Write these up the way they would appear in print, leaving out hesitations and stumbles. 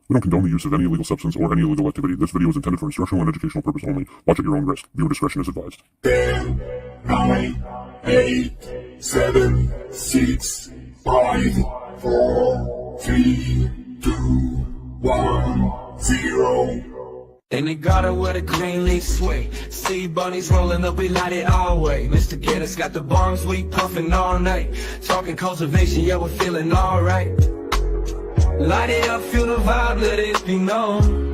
We don't condone the use of any illegal substance or any illegal activity. This video is intended for instructional and educational purpose only. Watch at your own risk. Viewer discretion is advised. 10, 9, 8, 7, 6, 5, 4, 3, 2, 1, 0. In the garden where the green leaves sway, see bunnies rolling up, we light it our way. Mr. Guinness got the bongs, we puffin' all night. Talking cultivation, yeah, we're feeling alright. Light it up, feel the vibe, let it be known.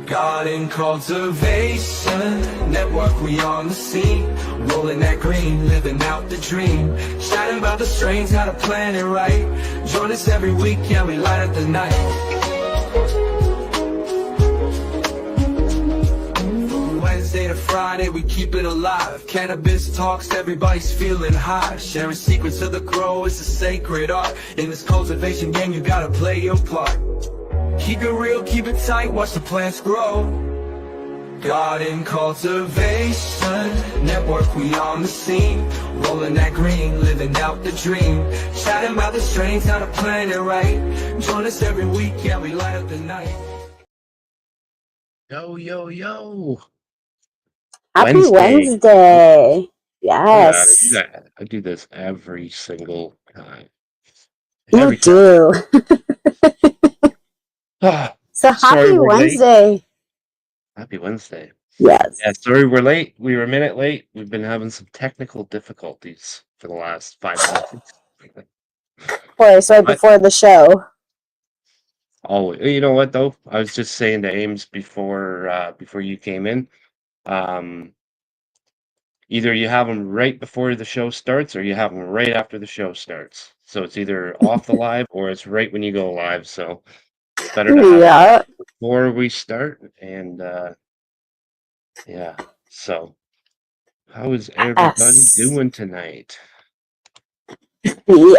Garden cultivation, network, we on the scene. Rolling that green, living out the dream. Chatting about the strains, how to plan it right. Join us every week, yeah, we light up the night. Wednesday to Friday, we keep it alive. Cannabis talks, everybody's feeling high. Sharing secrets of the grow is a sacred art. In this cultivation game, you gotta play your part. Keep it real, keep it tight, watch the plants grow. Garden cultivation, network, we on the scene. Rolling that green, living out the dream. Chatting about the strains, how to plan it right. Join us every week, yeah, we light up the night. Yo, yo, yo. Happy Wednesday. Yes. Yeah, I do this every single time. You do. So happy Wednesday. Late. Happy Wednesday. Yes. Yeah, sorry we're late. We were a minute late. We've been having some technical difficulties for the last 5 minutes. Boy, it's right before the show. Oh, you know what though? I was just saying to Ames before you came in. Either you have them right before the show starts or you have them right after the show starts. So it's either off the live or it's right when you go live. So it's better to have it before we start. And yeah, so how is everybody doing tonight?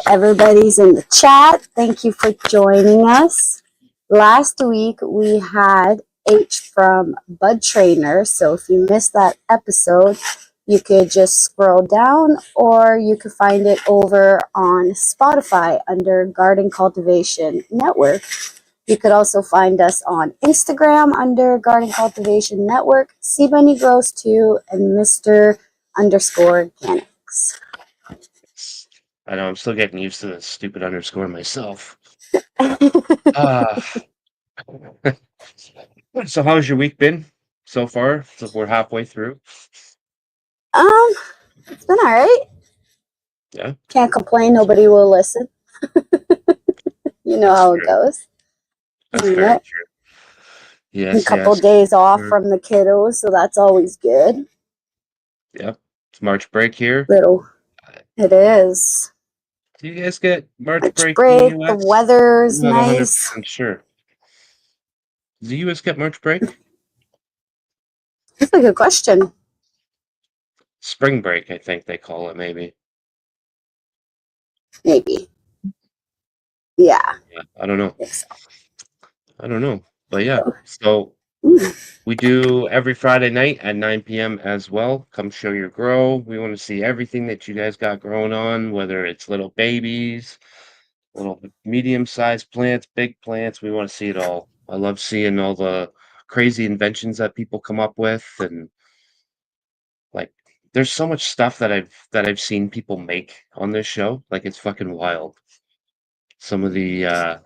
Everybody's in the chat. Thank you for joining us. Last week we had H from Bud Trainer. So if you missed that episode, you could just scroll down or you could find it over on Spotify under Garden Cultivation Network. You could also find us on Instagram under Garden Cultivation Network, C Bunny Grows 2, and Mr_Cannabis. I know I'm still getting used to the stupid underscore myself. So how's your week been so far? So we're halfway through. It's been all right. Yeah. Can't complain. Nobody will listen. You know how it goes. That's very true. Yes. A couple days off from the kiddos, so that's always good. Yep. It's March break here. It is. Do you guys get March break? The weather's nice. I'm sure. Does the U.S. get March break? That's a good question. Spring break, I think they call it, maybe. Maybe. Yeah. I don't know. So. I don't know. But yeah, so we do every Friday night at 9 p.m. as well. Come show your grow. We want to see everything that you guys got growing on, whether it's little babies, little medium-sized plants, big plants. We want to see it all. I love seeing all the crazy inventions that people come up with, and like there's so much stuff that I've seen people make on this show. Like it's fucking wild. Some of the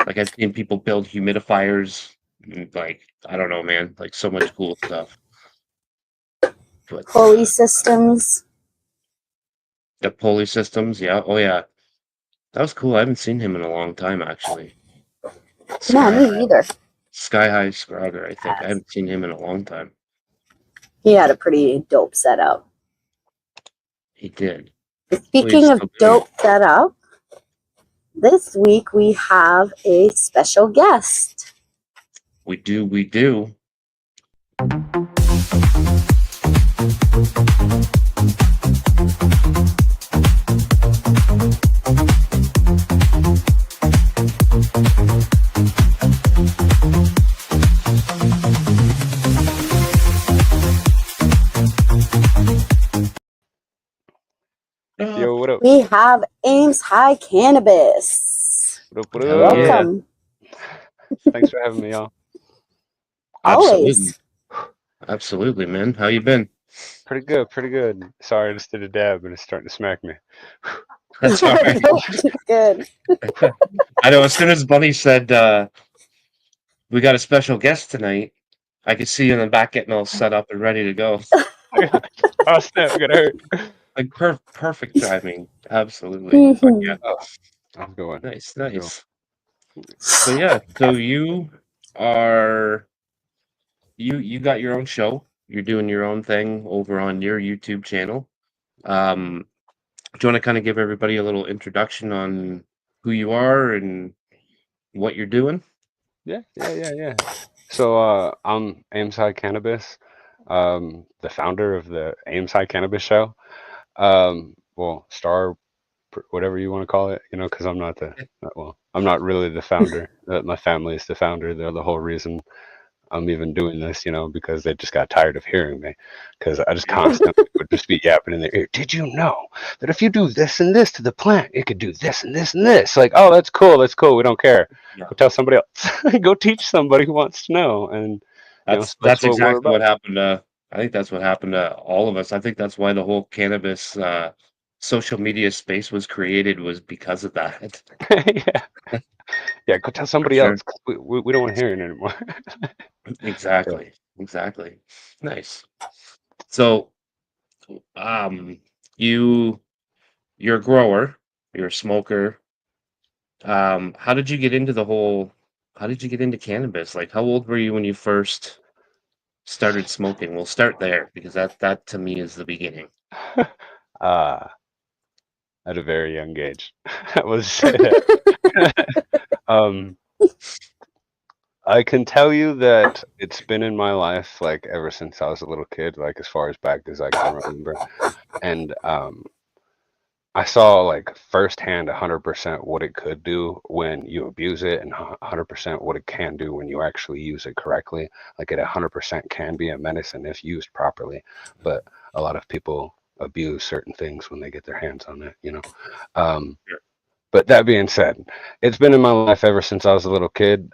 like I've seen people build humidifiers, and, like I don't know, man, like so much cool stuff. But pulley systems. The pulley systems, yeah. Oh yeah. That was cool. I haven't seen him in a long time actually. No, me either. Sky High Scrogger, I think. I haven't seen him in a long time. He had a pretty dope setup. He did. Speaking of dope setup, this week we have a special guest. We do. Yo, what up? We have Ames High Cannabis. What up? Welcome. Thanks for having me, y'all. Absolutely. Always. Absolutely, man. How you been? Pretty good, pretty good. Sorry, I just did a dab and it's starting to smack me. That's all right. Good. I know as soon as Bunny said we got a special guest tonight, I could see you in the back getting all set up and ready to go. Oh snap, got hurt. Like perfect timing. Absolutely. But yeah, Oh, I'm going. nice, I'm going. nice. So yeah, so you are you got your own show. You're doing your own thing over on your YouTube channel. Um, do you want to kind of give everybody a little introduction on who you are and what you're doing? Yeah. So I'm Ames Cannabis, the founder of the Ames Cannabis show. Well, star, whatever you want to call it, because I'm not well, I'm not really the founder. My family is the founder. They're the whole reason I'm even doing this, because they just got tired of hearing me, because I just constantly would just be yapping in their ear. Did you know that if you do this and this to the plant, it could do this and this and this? Like, oh, that's cool. We don't care. Yeah. Go tell somebody else. Go teach somebody who wants to know. And so that's That's what we're exactly about. what happened to I think that's what happened to all of us. I think that's why the whole cannabis social media space was created was because of that. Yeah. Go tell For somebody sure. else. 'Cause we don't want to hear it anymore. Yeah. Exactly. Nice. So, um, you you're a grower, you're a smoker. How did you get into how did you get into cannabis? Like, how old were you when you first started smoking? We'll start there because that to me is the beginning. uh, at a very young age. I was um I can tell you that it's been in my life like ever since I was a little kid, like as far as back as I can remember. And I saw like firsthand 100% what it could do when you abuse it, and 100% what it can do when you actually use it correctly. Like it 100% can be a medicine if used properly, but a lot of people abuse certain things when they get their hands on it. Um, Sure. but that being said, it's been in my life ever since I was a little kid.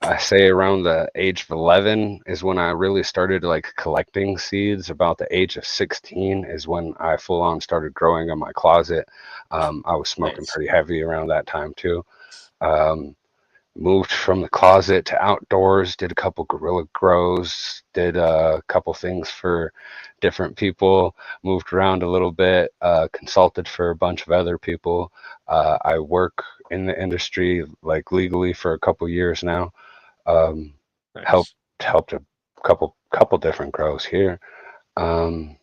I say around the age of 11 is when I really started like collecting seeds. About the age of 16 is when I full on started growing in my closet. I was smoking Nice. pretty heavy around that time too. Um, Moved from the closet to outdoors, did a couple guerrilla grows, did a couple things for different people, moved around a little bit, consulted for a bunch of other people. I work in the industry like legally for a couple years now. Um, helped Nice. helped a couple different grows here. Um,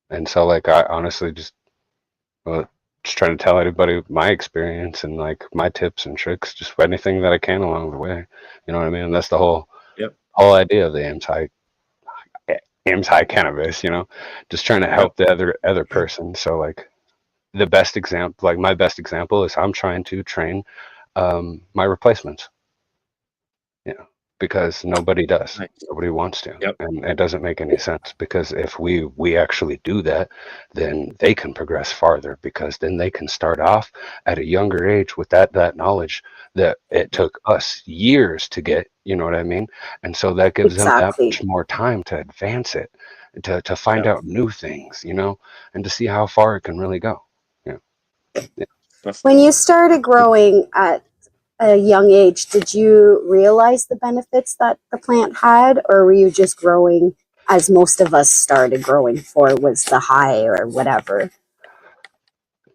and so like I honestly just trying to tell everybody my experience and like my tips and tricks, just anything that I can along the way. You know what I mean? And that's the Yep. whole idea of the Ames High Cannabis. Just trying to Yep. help the other person. So like the best example, like my best example is I'm trying to train my replacements. Because nobody does. Nice. Nobody wants to. Yep. And it doesn't make any sense, because if we actually do that, then they can progress farther, because then they can start off at a younger age with that knowledge that it Yep. took us years to get, you know what I mean? And so that gives them that Exactly. much more time to advance it, to find Yep. out new things, and to see how far it can really go. Yeah. Yeah. That's When you started growing at a young age, did you realize the benefits that the plant had, or were you just growing as most of us started growing for, was the high or whatever?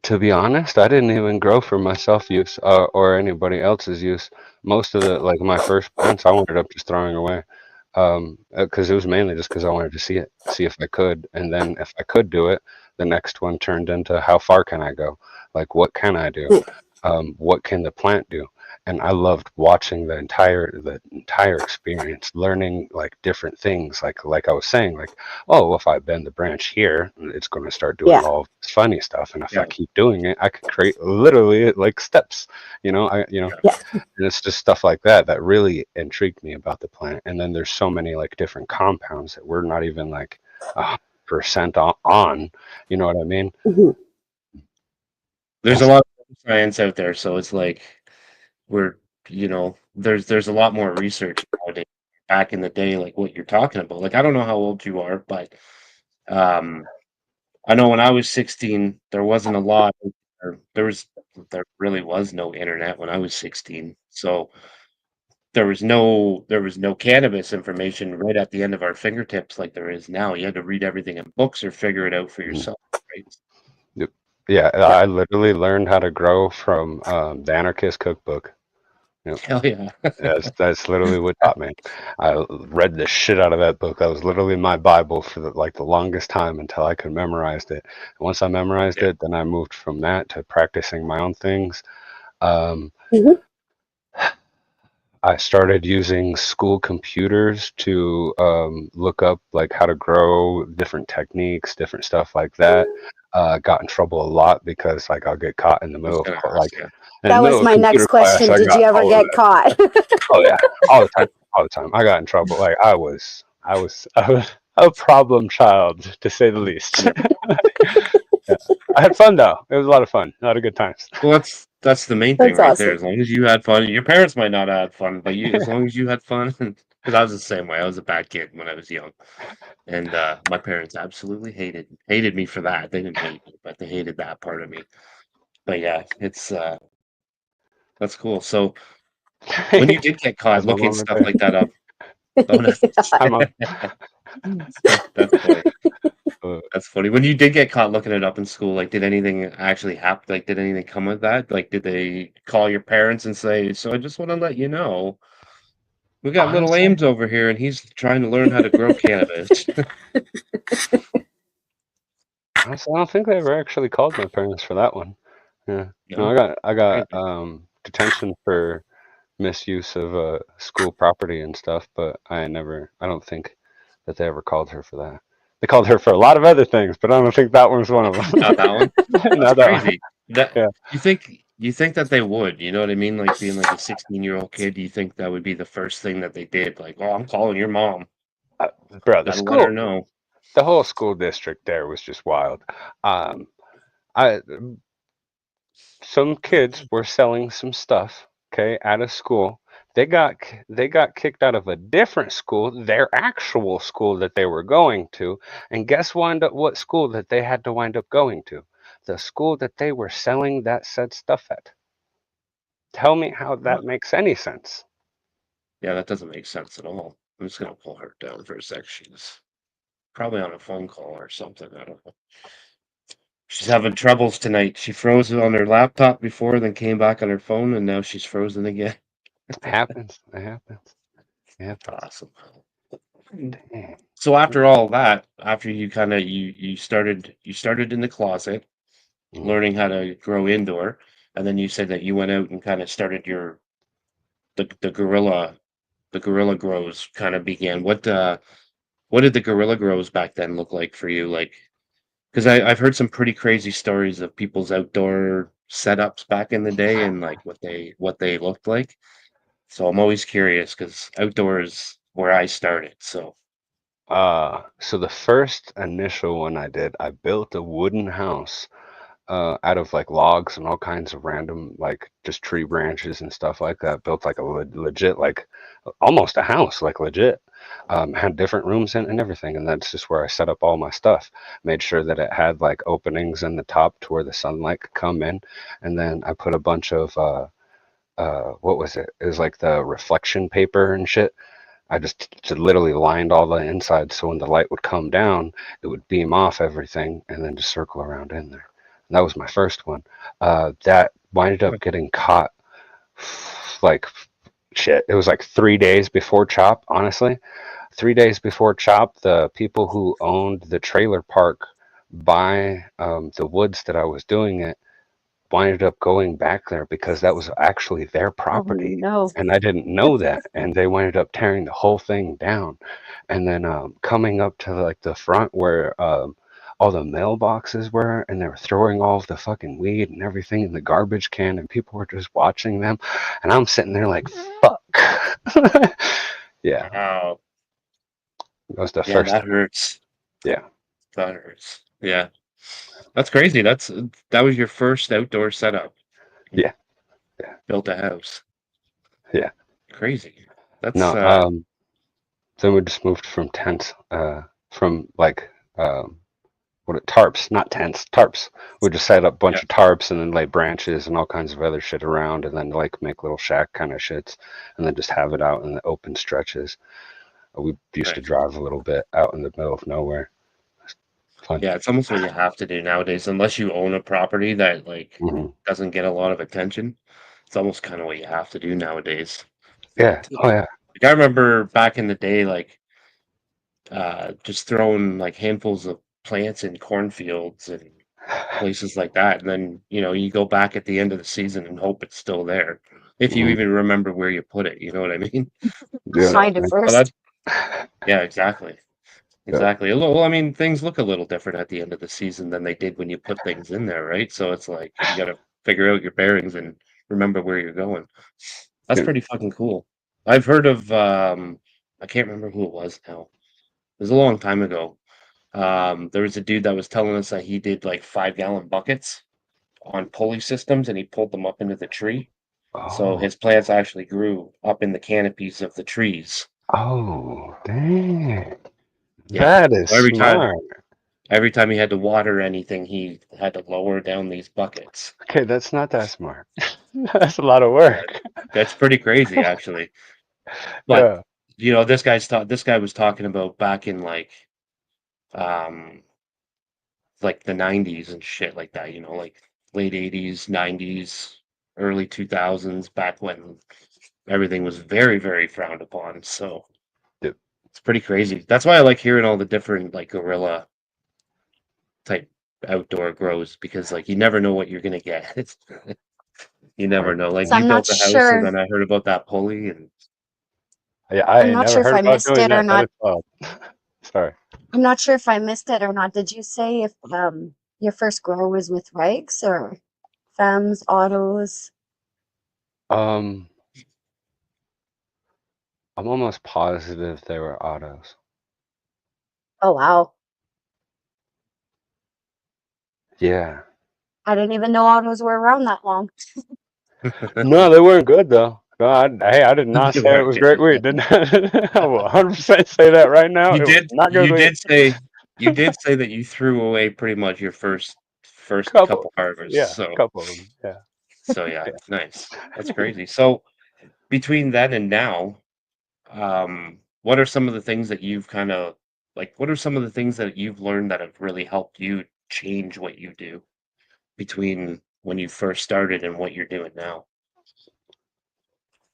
To be honest, I didn't even grow for myself use, or anybody else's use. Most of the like my first plants, I ended up just throwing away, because it was mainly just because I wanted to see if I could, and then if I could do it, the next one turned into how far can I go? Like what can I do? What can the plant do? And I loved watching the entire experience, learning like different things. Like I was saying, like, oh, if I bend the branch here, it's going to start doing Yeah. all this funny stuff. And if I Yeah. keep doing it, I could create literally like steps, Yeah. and it's just stuff like that really intrigued me about the plant. And then there's so many like different compounds that we're not even like 100% on, you know what I mean? Mhm. There's a lot of science out there, so it's like we're, you know, there's a lot more research nowadays. Back in the day, like what you're talking about. Like I don't know how old you are, but um, I know when I was 16, there wasn't a lot. There really was no internet when I was 16. So there was no cannabis information right at the end of our fingertips like there is now. You had to read everything in books or figure it out for Mhm. yourself, right? Yep. Yeah, Yeah. I literally learned how to grow from the Anarchist Cookbook. Yep. Hell yeah. That's literally what taught me. I read the shit out of that book. That was literally my Bible for the longest time until I could memorize it. Once I memorized Yeah. it, then I moved from that to practicing my own things. Um, Mhm. I started using school computers to look up like how to grow, different techniques, different stuff like that. Got in trouble a lot because like I'll get caught in the I was middle of gonna ask you. in the That was middle of my next computer class. question. I Did got you ever all of get that. caught? Oh yeah, all the time, all the time. I got in trouble. Like I was a problem child to say the least. Yeah. Yeah. I had fun though. It was a lot of fun. A lot of good times. Well, that's the main thing That's right there. awesome. As long as you had fun, your parents might not have had fun, but as long as you had fun, because I was the same way. I was a bad kid when I was young, and my parents absolutely hated me for that. They didn't hate me, but they hated that part of me. But yeah, it's that's cool. So when you did get caught That's my looking mom right stuff there. like that up, oh no, Hi mom. that's funny. Uh, That's funny. When you did get caught looking it up in school, like, did anything actually happen? Like, did anything come of that? Like, did they call your parents and say, "So I just want to let you know, we got little honestly, Ames over here, and he's trying to learn how to grow cannabis." honestly, I don't think they ever actually called my parents for that one. Yeah. No, No, I got crazy. detention for misuse of school property and stuff, but I don't think that they ever called her for that. They called her for a lot of other things, but I don't think that one's one of Not that one. them. That's Not that one. crazy. That Yeah. you think that they would? You know what I mean? Like being like a 16-year-old kid, do you think that would be the first thing that they did? Like, oh, I'm calling your mom. Uh, Bro, Gotta let her know. the whole school district there was just wild. I Some kids were selling some stuff, okay, out of school. They got kicked out of a different school, their actual school that they were going to, and guess what school that they had to wind up going to? The school that they were selling that said stuff at. Tell me how Huh. that makes any sense. Yeah, that doesn't make sense at all. I'm just gonna pull her down for a sec. She's probably on a phone call or something. I don't know. She's having troubles tonight. She froze on her laptop before, then came back on her phone, and now she's frozen again. It happens. It happens. It happens. Awesome. Dang. So after all that, after you kind of you started in the closet, Mm. learning how to grow indoor, and then you said that you went out and kind of started the guerrilla grows kind of began. What did the guerrilla grows back then look like for you? Like, because I've heard some pretty crazy stories of people's outdoor setups back in the day and like what they looked like. So I'm always curious because outdoor is where I started. So So the first initial one I did, I built a wooden house out of like logs and all kinds of random like just tree branches and stuff like that. Built like a legit like almost a house, like legit. Had different rooms in and everything, and that's just where I set up all my stuff. Made sure that it had like openings in the top to where the sunlight could come in, and then I put a bunch of what was it? It was like the reflection paper and shit. I just literally lined all the inside so when the light would come down, it would beam off everything and then just circle around in there. And that was my first one. That winded up getting caught like shit. It was like 3 days before Chop, honestly. 3 days before Chop, the people who owned the trailer park by the woods that I was doing it winded up going back there because that was actually their Oh property. no. And I didn't know that. And they winded up tearing the whole thing down. And then coming up to like the front where all the mailboxes were, and they were throwing all of the fucking weed and everything in the garbage can, and people were just watching them. And I'm sitting there like, fuck. Yeah, wow, that was the yeah, first that time. hurts. Yeah, That hurts. Yeah, that's crazy. That was your first outdoor setup. You yeah, yeah, built a house. yeah. crazy. That's No, then we just moved from tents, from like tarps, not tents, tarps. We just set up a bunch yeah, of tarps and then lay branches and all kinds of other shit around, and then like make little shack kind of shits, and then just have it out in the open stretches. We used to right. drive a little bit out in the middle of nowhere. Fun. Yeah, it's almost what you have to do nowadays, unless you own a property that like Hmm. doesn't get a lot of attention. It's almost kind of what you have to do nowadays. Yeah. Oh yeah. Like, I remember back in the day, like just throwing like handfuls of plants in cornfields and places like that, and then you go back at the end of the season and hope it's still there, if you Hmm. even remember where you put it. You know what I mean? Yeah. So, Find it but that, first. yeah, exactly. Yeah. Exactly. Well, I mean, things look a little different at the end of the season than they did when you put things in there, right? So it's like you got to figure out your bearings and remember where you're going. That's Yeah. pretty fucking cool. I've heard of I can't remember who it was now. It was a long time ago. There was a dude that was telling us that he did like 5-gallon buckets on pulley systems and he pulled them up into the tree. So Oh. his plants actually grew up in the canopies of the trees. Oh. Dang. Yeah. That is So every time smart. Every time he had to water anything, he had to lower down these buckets. Okay, that's not that smart. That's a lot of Yeah, work. that's pretty crazy, actually. But Yeah. this guy was talking about back in um like the 90s and shit like that. Like late 80s, 90s, early 2000s, back when everything was very, very frowned upon. So Yep. it's pretty crazy. That's why I like hearing all the different like guerrilla type outdoor grows because like you never know what you're gonna get. You never know. Like So we I'm not built a house and sure. then I heard about that pulley and Yeah, I I'm ain't not never sure if heard I about missed doing it or that. That not. is wild. Sorry. I'm not sure if I missed it or not. Did you say if your first grow was with Regs or Fems, Autos? Um, I'm almost positive they were autos. Oh wow. Yeah. I didn't even know autos were around that long. No, they weren't good though. God, hey, I did not they say it weren't was good. great weed, didn't I? I will 100% say that right now. You It was did not good you weed. did say you did say that you threw away pretty much your first Couple. couple harvests. Yeah, So couple of them. Yeah. yeah, Yeah. nice. That's crazy. So between then and now, what are some of the things that you've kind of like what are some of the things that you've learned that have really helped you change what you do between when you first started and what you're doing now?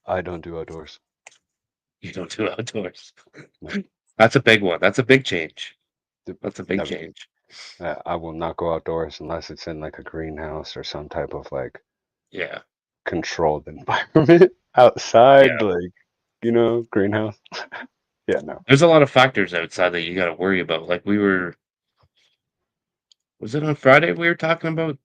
I don't do outdoors. You don't do outdoors. No, That's a big one. That's a big change. That's a big never. change. I will not go outdoors unless it's in like a greenhouse or some type of like Yeah. controlled environment Yeah. outside, like, greenhouse. Yeah, no. There's a lot of factors outside that you got to worry about. Like was it on Friday we were talking about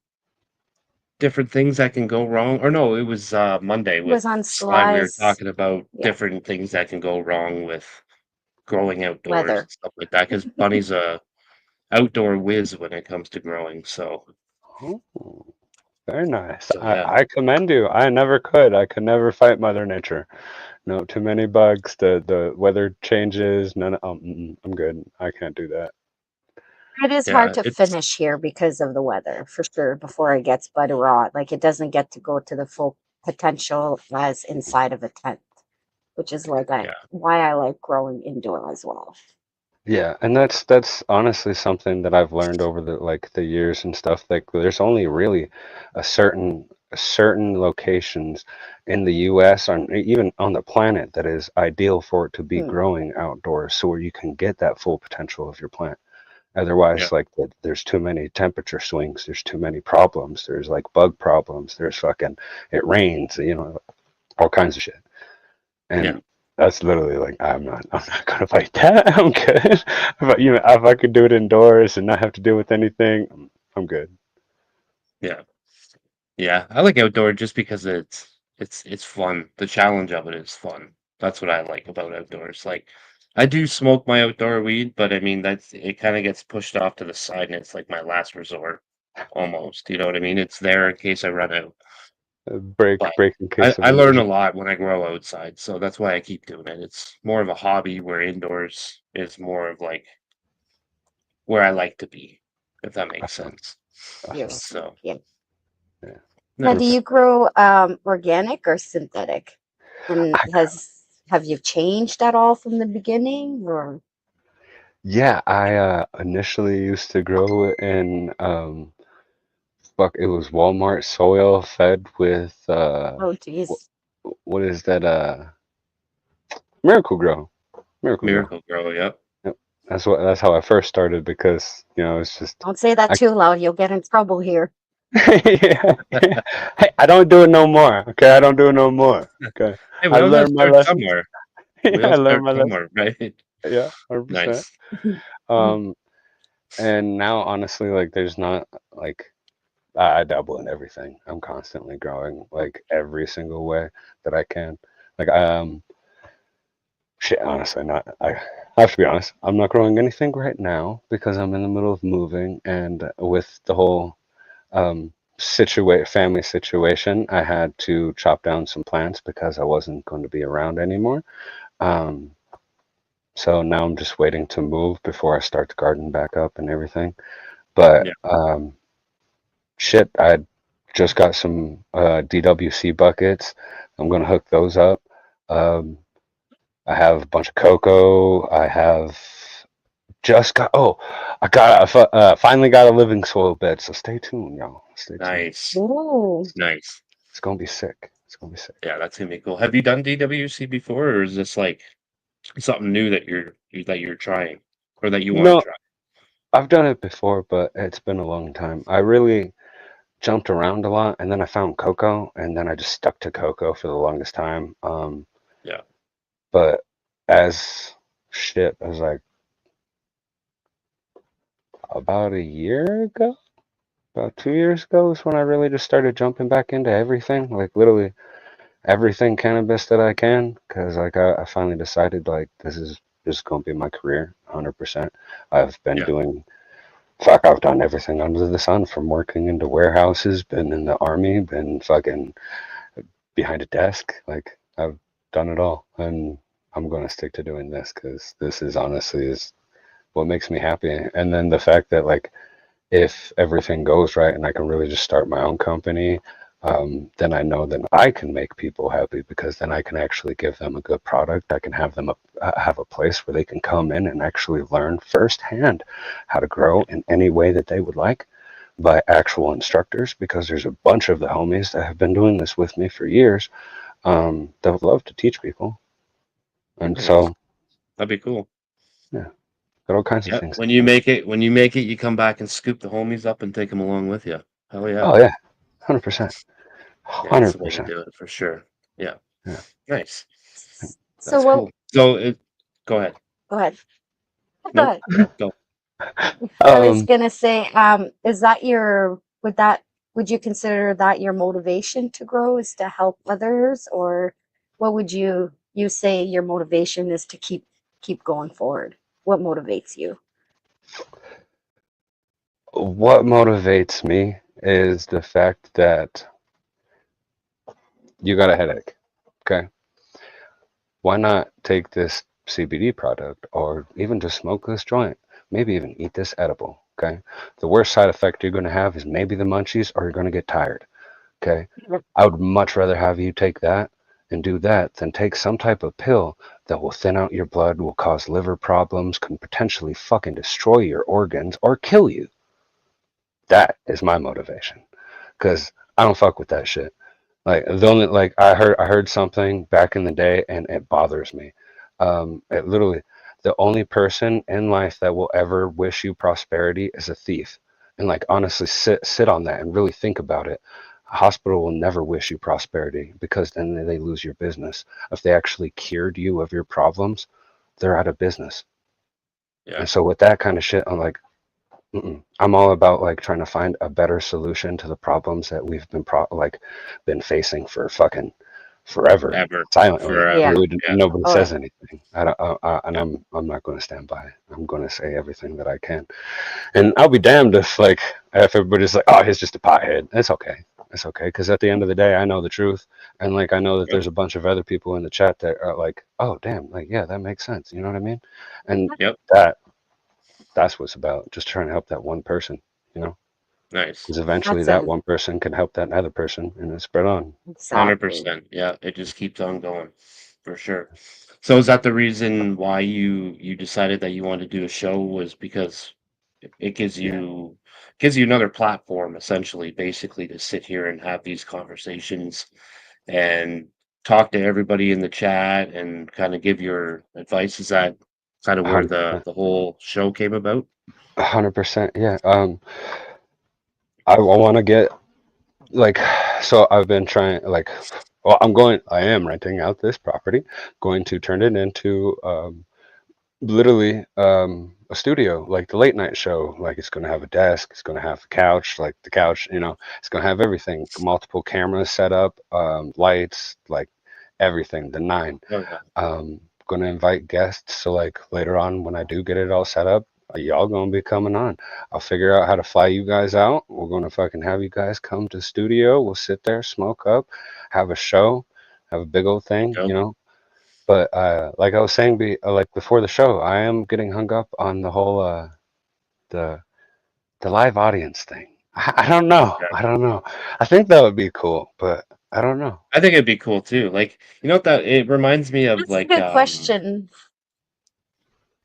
different things that can go wrong? Or no, it was Monday It with was on Sly. We were Sly's, talking about yeah, different things that can go wrong with growing outdoors weather. and stuff like that. Because Bunny's a outdoor whiz when it comes to growing. Oh, very nice. So yeah. I commend you. I never could. I could never fight Mother Nature. No, too many bugs. The weather changes. None. I'm good. I can't do that. It is hard Yeah, to it's finish here because of the weather, for sure, before it gets bud rot. Like it doesn't get to go to the full potential as inside of a tent, which is like yeah, why I like growing indoor as well. Yeah, and that's honestly something that I've learned over the years and stuff. Like there's only really a certain locations in the US or even on the planet that is ideal for it to be Hmm. growing outdoors, so where you can get that full potential of your plant. yeah, Otherwise, like there's too many temperature swings, there's too many problems, there's like bug problems, there's fucking it rains, all kinds of shit. yeah, And that's literally like I'm not gonna fight that. I'm good. But if I could do it indoors and not have to deal with anything, I'm good. yeah, yeah. I like outdoor just because it's fun. The challenge of it is fun. That's what I like about outdoors. Like I do smoke my outdoor weed, but I mean that's it kind of gets pushed off to the side and it's like my last resort almost. You know what I mean? It's there in case I run out. But breaking case of I learn a illusion. lot when I grow outside, so that's why I keep doing it. It's more of a hobby where indoors is more of like where I like to be, if that makes That's fun. sense. That's fun. Yes. So Yeah. Yeah. Now, do nice. you grow organic or synthetic? And have you changed at all from the beginning or Yeah, I initially used to grow it in fuck, it was Walmart soil fed with oh geez. what is that Miracle Grow. Miracle Grow. Miracle Grow, yep. Yep. That's how I first started because, it's just Don't say that I too loud, you'll get in trouble here. yeah. Hey, I don't do it no more. Okay, I don't do it no more. Okay. Hey, we I all gotta learned my start lessons. somewhere. We Yeah, all I learned start my lesson. somewhere, right? Yeah, 100%. Nice. Um, and now honestly, like there's not like I dabble in everything. I'm constantly growing like every single way that I can. Like shit, honestly, not I have to be honest. I'm not growing anything right now because I'm in the middle of moving, and with the whole family situation, I had to chop down some plants because I wasn't going to be around anymore. Um, so now I'm just waiting to move before I start the garden back up and everything. But Yeah. shit, I just got some DWC buckets. I'm gonna hook those up. Um, I have a bunch of cocoa. I have just got. Oh, finally got a living soil bed. So stay tuned, y'all. Stay tuned. Nice. Oh, Nice. It's gonna be sick. It's gonna be sick. Yeah, that's gonna be cool. Have you done DWC before, or is this like something new that you're trying or that you want to No, try? I've done it before, but it's been a long time. I really jumped around a lot, and then I found cocoa, and then I just stuck to cocoa for the longest time. Yeah. But as shit, I was like about a year ago, about 2 years ago is when I really just started jumping back into everything, like literally everything cannabis that I can, because like I finally decided like this is just gonna be my career, 100%. I've been Yeah. doing fuck, I've done everything under the sun from working into warehouses, been in the army, been fucking behind a desk. Like I've done it all, and I'm going to stick to doing this because this is honestly is what makes me happy. And then the fact that like if everything goes right and I can really just start my own company, then I know that I can make people happy because then I can actually give them a good product. I can have them have a place where they can come in and actually learn firsthand how to grow in any way that they would like by actual instructors because there's a bunch of the homies that have been doing this with me for years that would love to teach people. And Nice. so, That'd be cool. yeah, got all kinds of Yeah. things. When you make it, you come back and scoop the homies up and take them along with you. Hell yeah. Oh, yeah, 100%. Yeah, that's the way to 100%. do it for sure. Yeah. Yeah. Nice. so That's what? cool. So go ahead. Go ahead. Go Nope. ahead. Go. I was Um, gonna say, is that would you consider that your motivation to grow is to help others, or what would you say your motivation is to keep going forward? What motivates you? what motivates me is the fact that you got a headache. Okay. Why not take this CBD product or even just smoke this joint? Maybe even eat this edible. Okay. The worst side effect you're going to have is maybe the munchies or you're going to get tired. Okay. I would much rather have you take that and do that than take some type of pill that will thin out your blood, will cause liver problems, can potentially fucking destroy your organs or kill you. That is my motivation. Because I don't fuck with that shit. Like the only like I heard something back in the day and it bothers me. It literally the only person in life that will ever wish you prosperity is a thief. And like honestly sit on that and really think about it. A hospital will never wish you prosperity because then they lose your business. If they actually cured you of your problems, they're out of business. Yeah. And so with that kind of shit, I'm like, I'm all about like trying to find a better solution to the problems that we've been facing for fucking forever, Ever. silently. Yeah. Forever. Yeah. Nobody Oh, yeah. says anything. I don't, and I'm not going to stand by it. I'm going to say everything that I can, and I'll be damned if everybody's like, oh, he's just a pothead. It's okay. It's okay, because at the end of the day, I know the truth, and like I know that Yep. there's a bunch of other people in the chat that are like, oh damn, like yeah, that makes sense. You know what I mean? And Yep. that's what's about, just trying to help that one person. You know, Nice. because eventually That's that a one person can help that other person, and it spread on. exactly. 100%. Yeah, it just keeps on going for sure. So is that the reason why you decided that you wanted to do a show was because it Yeah, gives you another platform essentially basically to sit here and have these conversations and talk to everybody in the chat and kind of give your advice. Is that kind of where 100%, the whole show came about? 100%. Yeah. I want to get like, so I've been trying like, well, I am renting out this property, going to turn it into literally a studio, like the late night show. Like it's going to have a desk, it's going to have a couch, like the couch, you know, it's going to have everything, multiple cameras set up, lights, like everything, the nine. Oh yeah. Going to invite guests, so like later on when I do get it all set up, y'all gonna be coming on. I'll figure out how to fly you guys out. We're gonna fucking have you guys come to the studio. We'll sit there, smoke up, have a show, have a big old thing, Yep. you know. But like I was saying, like before the show, I am getting hung up on the whole the the live audience thing. I don't know. Yeah. I don't know. I think that would be cool, but I don't know. I think it'd be cool too. Like, you know what that it reminds me of That's a good question.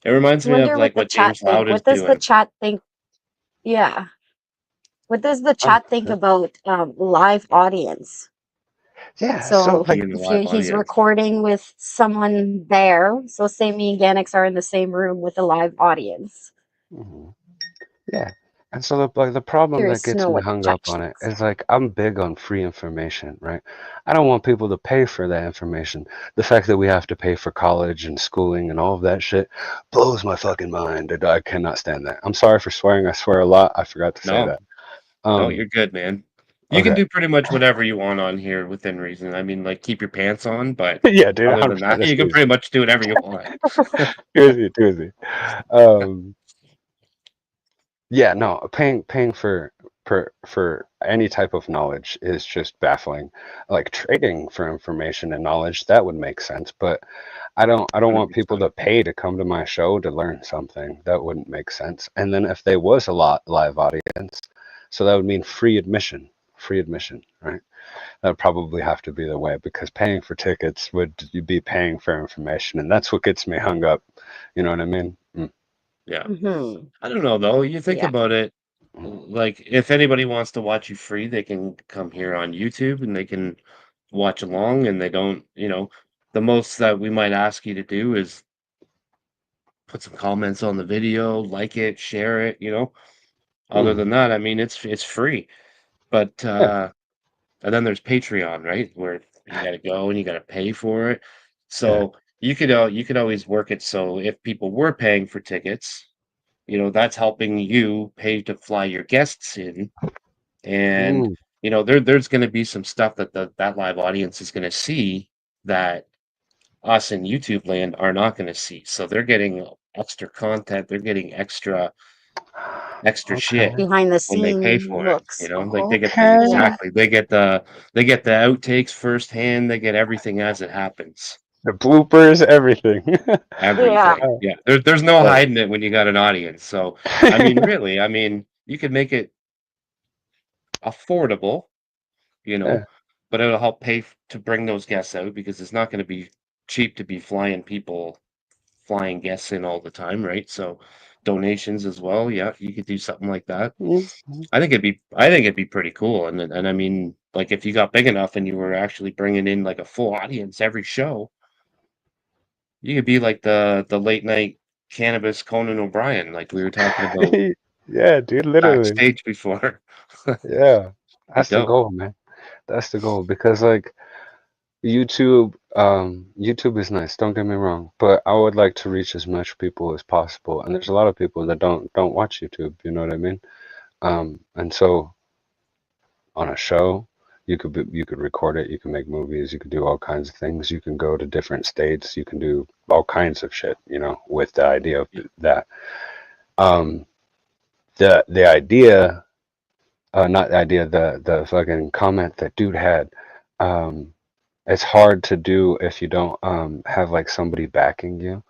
it reminds I me of wonder like what the what chat James think. Loud is What does the doing. chat think? Yeah. What does the chat think 100%. about live audience? Yeah. So So like, Being the if live he's audience. recording with someone there, so say me and Ganix are in the same room with a live audience. mhm. Yeah. And so the problem that Curious to gets know me what the hung chat up on it thinks. is like I'm big on free information, right? I don't want people to pay for that information. The fact that we have to pay for college and schooling and all of that shit blows my fucking mind. I cannot stand that. I'm sorry for swearing. I swear a lot. I forgot to say No, that. no, Um, you're good, man. You can okay. do pretty much whatever you want on here within reason. I mean, like keep your pants on, but Yeah, dude, other than 100%. that, That's you can easy. pretty much do whatever you want. Too easy, too easy. Um, Yeah, no, paying for any type of knowledge is just baffling. Like trading for information and knowledge, that would make sense, but I don't want people 100%. to pay to come to my show to learn something. That wouldn't make sense. And then if there was a lot live audience, so that would mean free admission, right? That would probably have to be the way because paying for tickets would you be paying for information, and that's what gets me hung up. You know what I mean? Mm, Yeah. Hmm. I don't know though. You think Yeah. about it, mm, like if anybody wants to watch you free, they can come here on YouTube and they can watch along and they don't, the most that we might ask you to do is put some comments on the video, like it, share it, Other mm. than that, I mean, it's free. But Yeah. and then there's Patreon, right? Where you got to go and you got to pay for it. Yeah. So you could always work it so if people were paying for tickets, that's helping you pay to fly your guests in, and Mm. there's going to be some stuff that that live audience is going to see that us in YouTube land are not going to see. So they're getting extra content, they're getting extra shit Okay. Behind the when they pay scene for it, looks. like they get the Okay. Yeah. exactly, they get the outtakes firsthand, they get everything as it happens. The bloopers, everything. Yeah. Everything. Oh, Yeah. There's no yeah. hiding it when you got an audience. So, I mean, really, I mean, you could make it affordable, you know, Yeah. but it'll help pay to bring those guests out because it's not going to be cheap to be flying guests in all the time, right? So, donations as well. Yeah, you could do something like that. Mm. I think it'd be pretty cool. And I mean, like if you got big enough and you were actually bringing in like a full audience every show, you could be like the late night cannabis Conan O'Brien, like we were talking about Yeah, dude, literally. backstage before. Yeah. Be That's the dope. goal, man. That's the goal because like YouTube is nice, don't get me wrong, but I would like to reach as much people as possible. And there's a lot of people that don't watch YouTube, you know what I mean? And so on a show, you could record it, you can make movies, you can do all kinds of things. You can go to different states, you can do all kinds of shit, you know, with the idea of Y- that. Um, the idea not the idea, the fucking comment that dude had. Um, it's hard to do if you don't have like somebody backing you.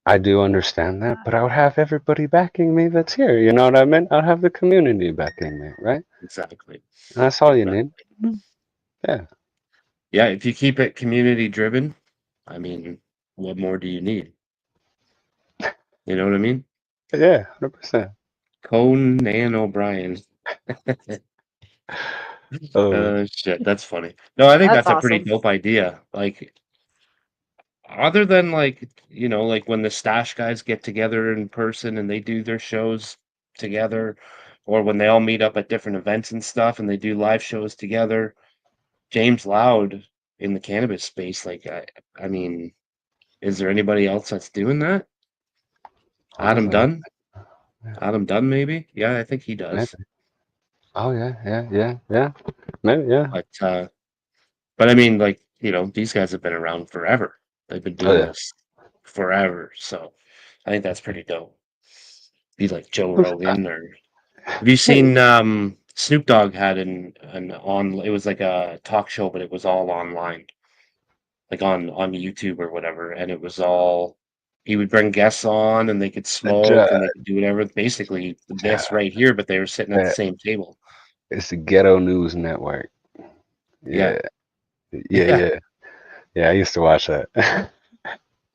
I do understand that, but I would have everybody backing me that's here. You know what I mean? I'd have the community backing me, right? Exactly. And that's all you need. Exactly. Yeah. Yeah, if you keep it community driven, I mean, what more do you need? You know what I mean? Yeah, 100%. Conan O'Brien. Oh, Shit, that's funny. No, I think That's that's a pretty awesome. dope idea. Like, other than like, like when the Stash guys get together in person and they do their shows together, or when they all meet up at different events and stuff and they do live shows together. James Loud in the cannabis space, like, I mean, is there anybody else that's doing that? Adam honestly, Dunn? yeah, Adam Dunn, maybe? Yeah, I think he does. maybe. Oh, yeah, yeah, yeah, yeah. Maybe, yeah. But I mean, like, these guys have been around forever. They've been Oh, doing yeah. this forever. So I think that's pretty dope. Be like Joe Who's- Rogan, or have you Hey, seen Snoop Dogg had an on it was like a talk show, but it was all online, like on YouTube or whatever, and it was all he would bring guests on and they could uh, smoke and they could do whatever. Basically this right here, but they were sitting at the uh, same table. it's the Ghetto News Network. Yeah. Yeah, yeah, Yeah. yeah. Yeah, I used to watch that.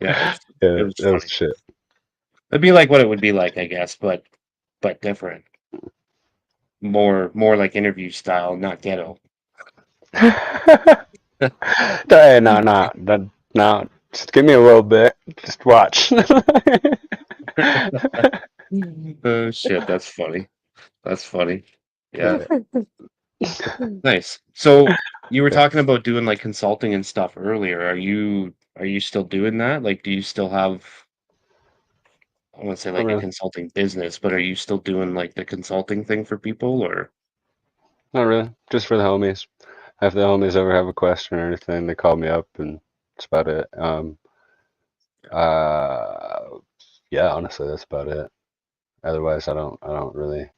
Yeah. It Yeah, was that was funny. shit. It'd be like what it would be like, I guess, but different. More like interview style, not ghetto. Hey, no, no, no. Just give me a little bit. Just watch. Oh shit, that's funny. That's funny. Yeah, Yeah, nice. So you were yeah. talking about doing like consulting and stuff earlier. Are you still doing that? Like, do you still have, I want to say Not like a really. consulting business, but are you still doing like the consulting thing for people, or? Not really. Just for the homies. If the homies ever have a question or anything, they call me up, and that's about it. Uh, yeah, honestly, that's about it. Otherwise, I don't really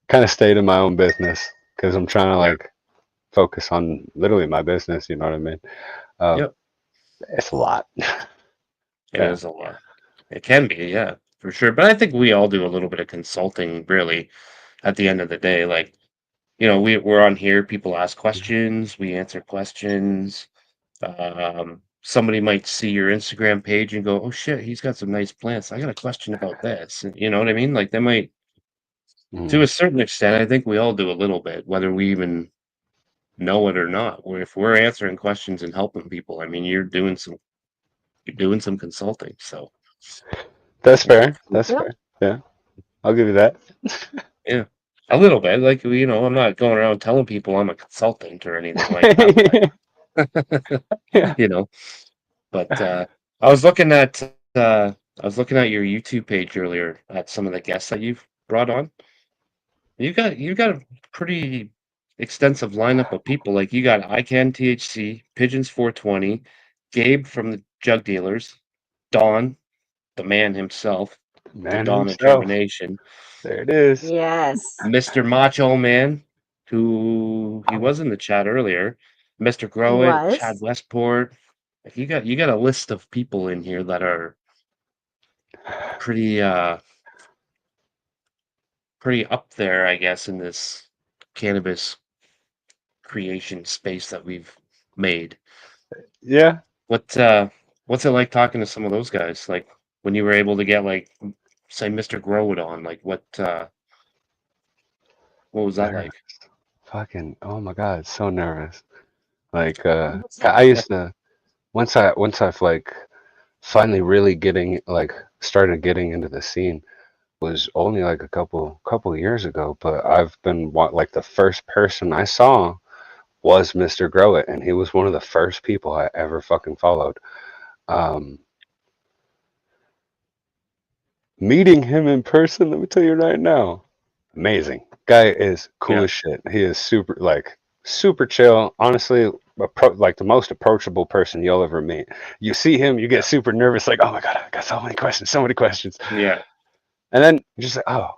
kind of stayed in my own business because I'm trying to Yeah. like focus on literally my business. You know what I mean? Um, Yep. it's a lot. It Yeah. is a lot. It can be, yeah, for sure. But I think we all do a little bit of consulting, really, at the end of the day. Like, we're on here, people ask questions, we answer questions. Somebody might see your Instagram page and go, "Oh shit, he's got some nice plants. I got a question about this." And you know what I mean? Like they might, to Mhm. a certain extent, I think we all do a little bit, whether we even know it or not. Where if we're answering questions and helping people, I mean, you're doing some consulting. So That's I think, fair. That's Yep. fair. Yeah, I'll give you that. yeah, a little bit. Like, I'm not going around telling people I'm a consultant or anything like that, but Yeah. you know. But I was looking at your YouTube page earlier at some of the guests that you've brought on. You got a pretty extensive lineup of people. Like you got ICANN THC, Pigeons 420, Gabe from the Jug Dealers, Don, the man himself, the Man Dawn of himself. Germination, There it is. Yes, Mr. Macho Man, who he was in the chat earlier, Mr. he Grow It, Chad was. Westport. Like you got a list of people in here that are pretty pretty up there, I guess, in this cannabis creation space that we've made. Yeah. What what's it like talking to some of those guys? Like when you were able to get like say Mr. Grow It on, like what was that Nervous. like? Fucking. Oh my God. So nervous. Like, I used to once I've like finally really getting like started getting into the scene was only like a couple years ago, but I've been like the first person I saw was Mr. Grow It, and he was one of the first people I ever fucking followed. Um, Meeting him in person, let me tell you right now, amazing. Guy is cool Yeah, as shit. He is super chill. Honestly, like the most approachable person you'll ever meet. You see him, you yeah, get super nervous, like, oh my God, I got so many questions. yeah, And then you're just like, oh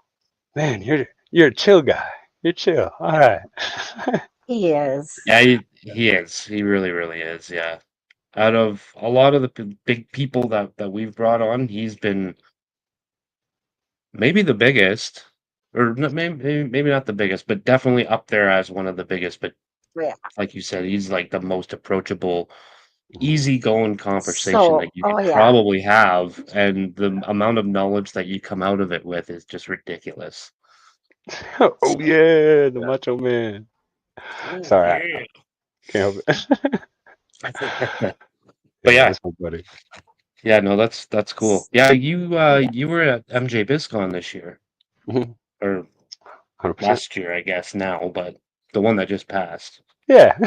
man, you're a chill guy. You're chill. All right. He is. Yeah, he is. He really, really is. Yeah. Out of a lot of the big people that we've brought on, he's been maybe the biggest, or maybe not the biggest, but definitely up there as one of the biggest. But Yeah. like you said, he's like the most approachable, Mhm. easygoing conversation So, that you oh could yeah. probably have, and the amount of knowledge that you come out of it with is just ridiculous. Oh So, yeah, the Macho Man. oh Sorry, I yeah. can't help it. But Yeah, yeah, that's my buddy. yeah, no, that's cool. Yeah, you were at MJ BizCon this year, Mhm. or 100%. last year, I guess now, but the one that just passed. Yeah.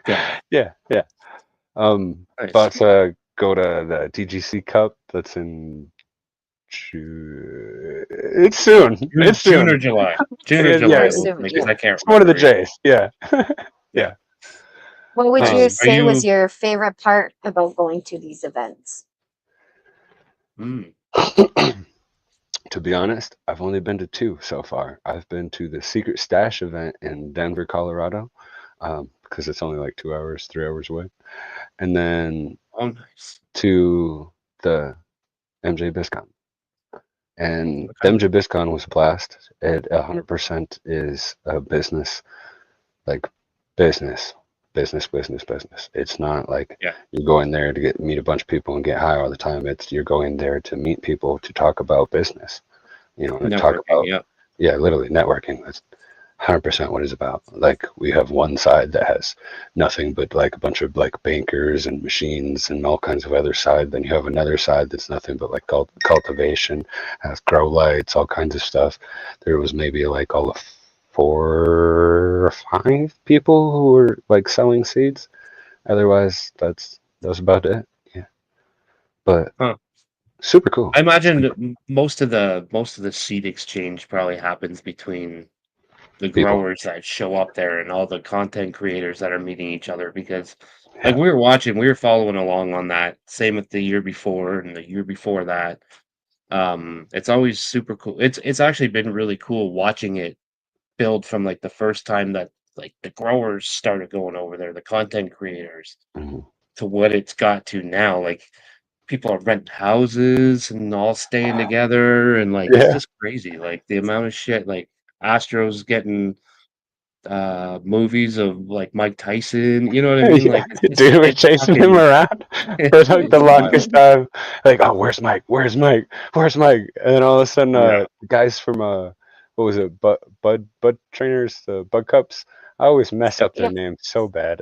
Yeah, Yeah, yeah. nice. About to go to the DGC Cup that's in It's soon. June, It's June or soon. July. June or Yeah, July, Very it's soon. hopefully, because Yeah. I can't one of the remember yet. J's. Yeah. Yeah, Yeah. What would nice. you Um, Are say was you? your favorite part about going to these events? Mm, to be honest, I've only been to two so far. I've been to the Secret Stash event in Denver, Colorado, because it's only like 2 hours, 3 hours away, and then oh, nice. to the MJ BizCon. And the Okay. MJ BizCon was a blast. It 100% is a business, like business, business. It's not like Yeah, you're going there to meet a bunch of people and get high all the time. It's you're going there to meet people to talk about business, to talk networking. about, Yeah, yeah, literally networking. That's 100% what it's about. Like we have one side that has nothing but like a bunch of like bankers and machines and all kinds of other side. Then you have another side that's nothing but like cultivation, has grow lights, all kinds of stuff. There was maybe like all of 4 or 5 people who were like selling seeds. Otherwise, that was about it. Yeah, but huh. super cool. I imagine that most of the seed exchange probably happens between the People. growers that show up there and all the content creators that are meeting each other because like Yeah. we were following along on that. Same with the year before and the year before that. It's always super cool. It's actually been really cool watching it build from like the first time that like the growers started going over there, the content creators, Mhm. to what it's got to now. Like people are renting houses and all staying together and like it's Yeah. just crazy. Like the amount of shit like Astros getting movies of like Mike Tyson, you know what I mean? Yeah, Like dude, we're it's chasing him fucking around for like the it's longest wild. time. Like, oh, where's Mike? Where's Mike? Where's Mike? And then all of a sudden, Yeah. the guys from what was it? Bud trainers, the Bud Cups. I always mess Yep. up their Yep. names so bad.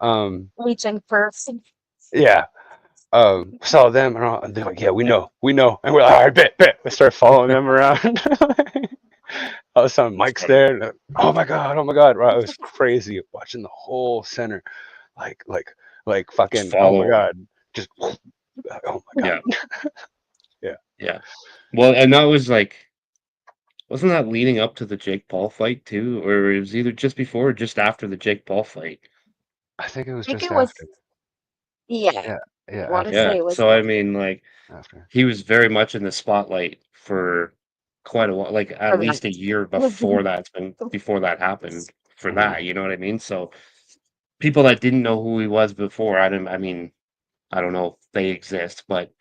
Um, Reaching first. yeah. Saw them and they're like, yeah, we know, and we're like, all right, bet. We start following them around. All of a sudden, It's Mike's funny. there. And, oh my God! Right, it was crazy watching the whole center, like, like, like Just fucking, oh my follow them. God, just, oh my God, Yeah. yeah. Yeah. Well, and that was like wasn't that leading up to the Jake Paul fight too? Or it was either just before or just after the Jake Paul fight. I think it was I think just it was, after. yeah, Yeah, yeah, want to after, Yeah. say it was So I after. mean like after. he was very much in the spotlight for quite a while, like at For least a year before that happened for Hmm. that, you know what I mean? So people that didn't know who he was before, I mean, I don't know if they exist, but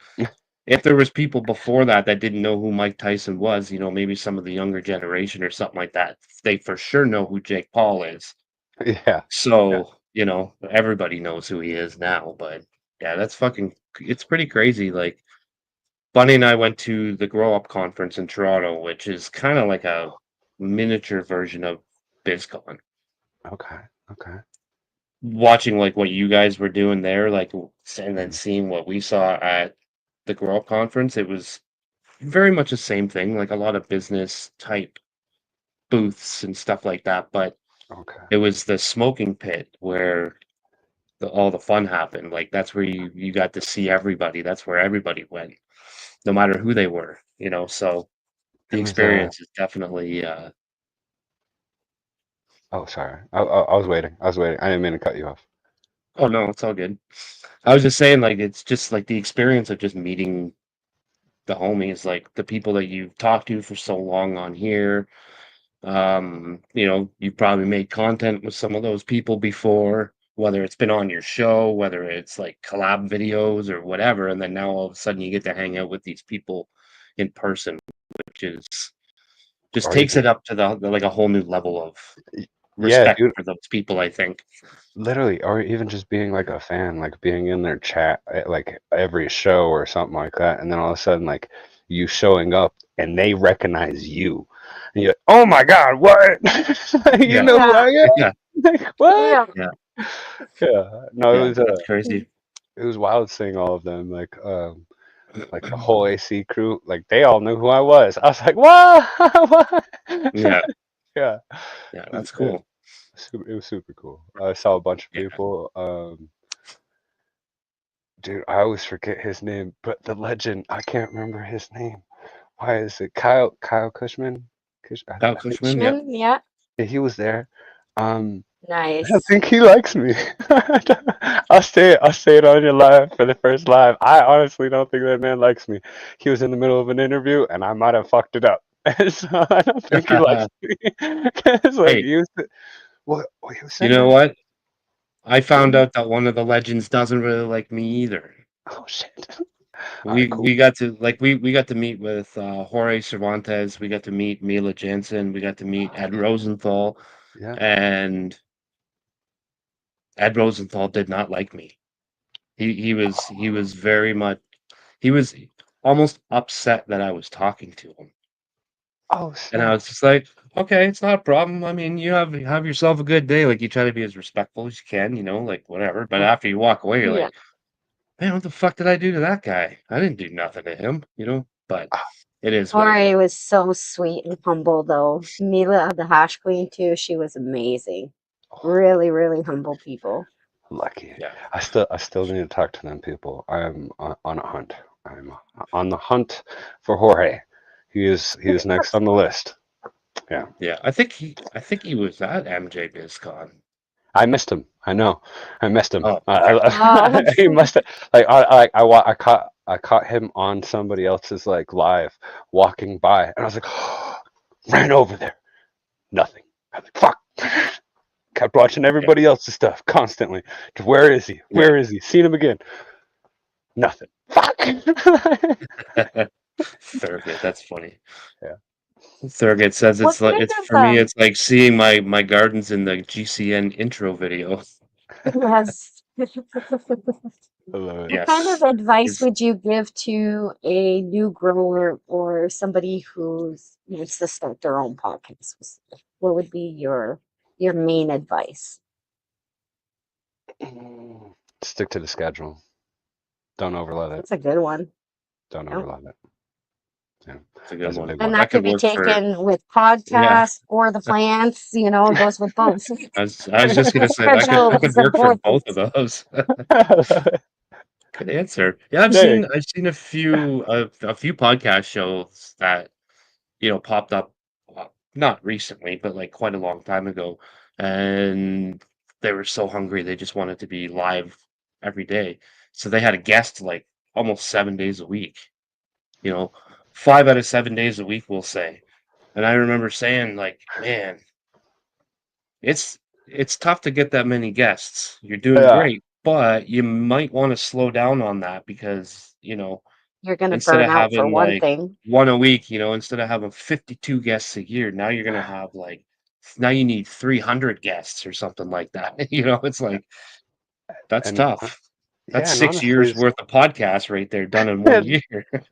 if there was people before that that didn't know who Mike Tyson was, maybe some of the younger generation or something like that, they for sure know who Jake Paul is. Yeah, yeah. So, everybody knows who he is now, but yeah, it's pretty crazy. Like Bunny and I went to the Grow Up Conference in Toronto, which is kind of like a miniature version of BizCon. Okay, okay. Watching like what you guys were doing there, and then Mhm. seeing what we saw at the Grow Up Conference, it was very much the same thing, like a lot of business type booths and stuff like that. But Okay. it was the smoking pit where all the fun happened. Like that's where you got to see everybody. That's where everybody went, no matter who they were. So the It was experience is definitely. Oh, sorry. I was waiting. I was waiting. I didn't mean to cut you off. Oh no, it's all good. I was just saying, like it's just like the experience of just meeting the homies, like the people that you've talked to for so long on here, You've probably made content with some of those people before, whether it's been on your show, whether it's like collab videos or whatever, and then now all of a sudden you get to hang out with these people in person, which is just Or takes even it up to the like a whole new level of yeah, respect dude. for those people, I think. Literally, or even just being like a fan, like being in their chat at like every show or something like that, and then all of a sudden, like you showing up and they recognize you, and you're like, "Oh my God, what? You Yeah, know who I Yeah. am?" yeah, Like, what? Yeah. yeah, Yeah, no, yeah. That's crazy. it was wild seeing all of them, like the whole AC crew, like they all knew who I was. I was like, "What? What?" Yeah, Yeah, yeah. That's it, cool. it was super cool. I saw a bunch of Yeah. people. Dude, I always forget his name, but the legend, I can't remember his name. Why is it Kyle Cushman? Kyle I think Cushman. Yeah. Cushman, yeah. he was there. Um, I don't Nice. think he likes me. I'll say it on your live for the first live. I honestly don't think that man likes me. He was in the middle of an interview and I might have fucked it up. And so I don't think he likes me. It's like Hey, what he was you saying know that? what? I found Mhm. out that one of the legends doesn't really like me either. Oh shit. All right, We cool. we got to like we got to meet with Jorge Cervantes. We got to meet Mila Jansen. We got to meet Ed Rosenthal, Yeah. and Ed Rosenthal did not like me. He was very much he was almost upset that I was talking to him. Oh And I snap. was just like, "Okay, it's not a problem. I mean, you have yourself a good day." Like, you try to be as respectful as you can, like, whatever, but Yeah. after you walk away, you're Yeah. like, "Man, what the fuck did I do to that guy? I didn't do nothing to him," but it is what it is. Tori was so sweet and humble, though. Mila, the hash queen, too. She was amazing. Really, really humble people. Lucky. Yeah. I still need to talk to them people. I'm on a hunt. I'm on the hunt for Jorge. He is next on the list. Yeah. Yeah, I think he was at MJ BizCon. I missed him. I know. I missed him. Oh, okay. Oh, He must have I caught him on somebody else's like live walking by and I was like ran over there. Nothing. I was like fuck. Kept watching Yeah, everybody else's stuff constantly. Where is he? yeah. Where is he? Seen him again. Nothing. Fuck. Thurgood, that's funny. Yeah. Thurgood says what kind it's of for me, it's like seeing my gardens in the GCN intro video. yes. I love it. What kind of Yes. advice Is would you give to a new grower or somebody who wants to start their own podcast? What would be your main advice? Stick to the schedule. Don't overload it. That's a good one. Don't Yeah. overload it. Yeah. it's a good That's a one. big And one. that That could could be work for taken with yeah. podcasts or the plants, it goes with both. I was just gonna say that could Schedule that could is work for important. both of those. Good answer. Yeah, I've Yeah. seen I've seen a few podcast shows that popped up, not recently, but like quite a long time ago, and they were so hungry they just wanted to be live every day. So they had a guest like almost 7 days a week. You know, 5 out of 7 days a week, we'll say. And I remember saying, like, man, it's tough to get that many guests. You're doing Yeah. great, but you might want to slow down on that because, You're going to instead burn of out for having one like thing. one a week, instead of having 52 guests a year, now you're gonna have like now you need 300 guests or something like that. It's like that's And tough. That's yeah, and 6 years worth of podcasts right there done in one year.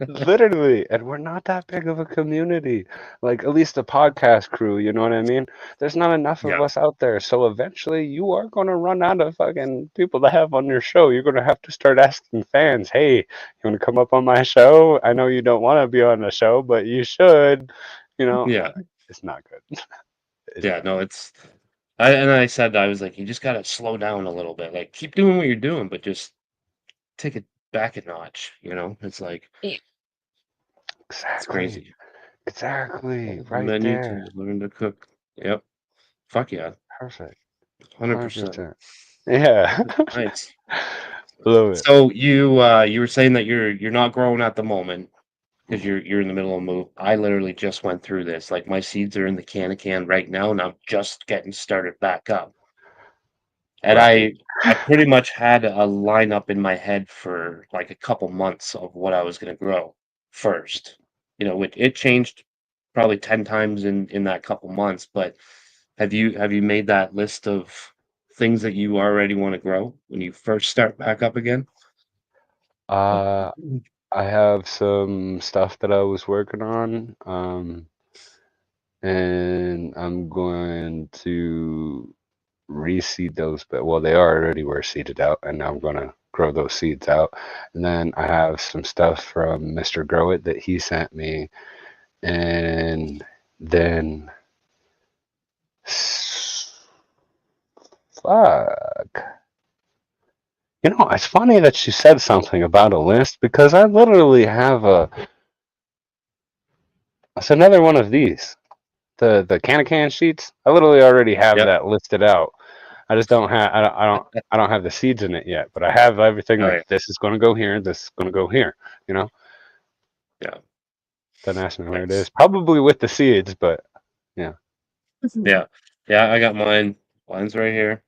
literally, and we're not that big of a community. Like at least the podcast crew, you know what I mean? There's not enough of Yeah, us out there. So eventually you are gonna run out of fucking people to have on your show. You're gonna have to start asking fans, hey, you wanna come up on my show? I know you don't wanna be on the show, but you should. You know, yeah, it's not good. It's yeah. not No, I said I was like, you just gotta slow down a little bit. Like keep doing what you're doing, but just take it back a notch. It's like Yeah. it's exactly. crazy. Exactly. Follow the Right menu to there. learn to cook. Yep. Fuck yeah. Perfect. 100%. 100%. Yeah. Nice. Love it. So you were saying that you're not growing at the moment. because you're in the middle of a move. I literally just went through this. Like my seeds are in the can right now, and I'm just getting started back up. And Right. I pretty much had a lineup in my head for like a couple months of what I was going to grow first. You know, it changed probably 10 times in that couple months, but have you made that list of things that you already want to grow when you first start back up again? Uh, I have some stuff that I was working on, and I'm going to reseed those, but well, they already were seeded out, and now I'm gonna grow those seeds out. And then I have some stuff from Mr. Grow It that he sent me, and then fuck. You know, it's funny that she said something about a list because I literally have it's another one of these. The can sheets. I literally already have Yep. that listed out. I just don't have I don't have the seeds in it yet, but I have everything Oh like yeah. this is going to go here, this is going to go here, you know? Yeah. Don't ask me where it is. Nice. Probably with the seeds, but yeah. Yeah. Yeah, I got mine. Mine's right here,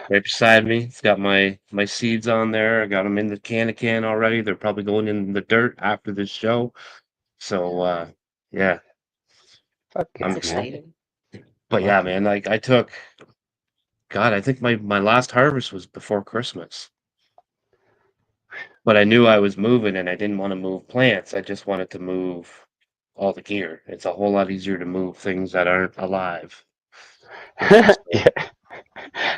right beside me. It's got my seeds on there. I got them in the can already. They're probably going in the dirt after this show. So yeah, Fuck That's yeah, I'm man. exciting. but yeah, Love it. man, like I took God, I think my last harvest was before Christmas. But I knew I was moving and I didn't want to move plants. I just wanted to move all the gear. It's a whole lot easier to move things that aren't alive. You know, so Yeah.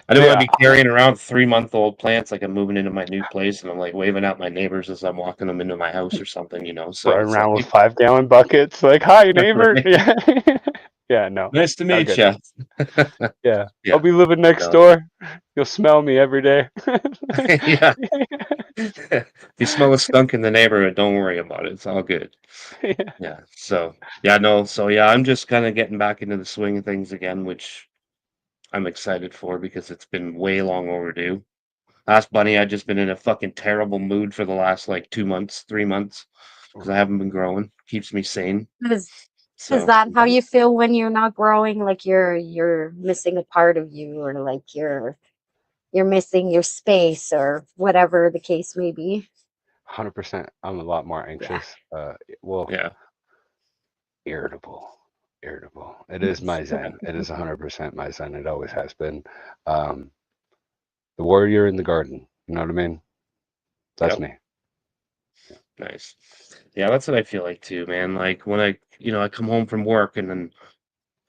I didn't want Yeah. to be carrying around 3-month-old plants like I'm moving into my new place and I'm like waving at my neighbors as I'm walking them into my house or something, you know. So Running it's around with like 5-gallon buckets, like, hi neighbor. Yeah. Yeah, no. nice to I'll meet get you. it. Yeah. I'll Yeah. be living next No. door. You'll smell me every day. Yeah. If you smell a skunk in the neighborhood, don't worry about it. It's all good. Yeah. Yeah. So yeah, no. So yeah, I'm just kind of getting back into the swing of things again, which I'm excited for because it's been way long overdue. Last bunny, I've just been in a fucking terrible mood for the last like 2 months, 3 months because I haven't been growing. Keeps me sane. Is is So that how you feel when you're not growing? Like you're missing a part of you, or like you're missing your space, or whatever the case may be. 100%. I'm a lot more Yeah. anxious. Well, yeah, irritable. Irritable. It is my zen. It is 100% my zen. It always has been. Um, the warrior in the garden. You know what I mean? That's yep, me. nice. Yeah, that's what I feel like too, man. Like when I come home from work and then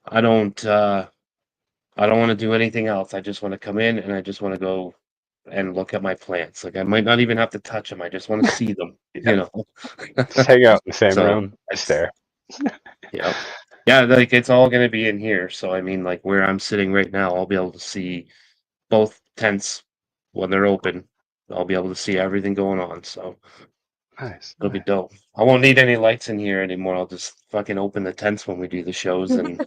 I don't uh I don't want to do anything else. I just want to come in and I just want to go and look at my plants. Like I might not even have to touch them. I just want to see them, Yeah. you know. Just hang out in the same So room. Just it's stare. yeah. Yeah, like it's all gonna be in here. So I mean like where I'm sitting right now, I'll be able to see both tents when they're open. I'll be able to see everything going on. So Nice. it'll be Nice. dope. I won't need any lights in here anymore. I'll just fucking open the tents when we do the shows and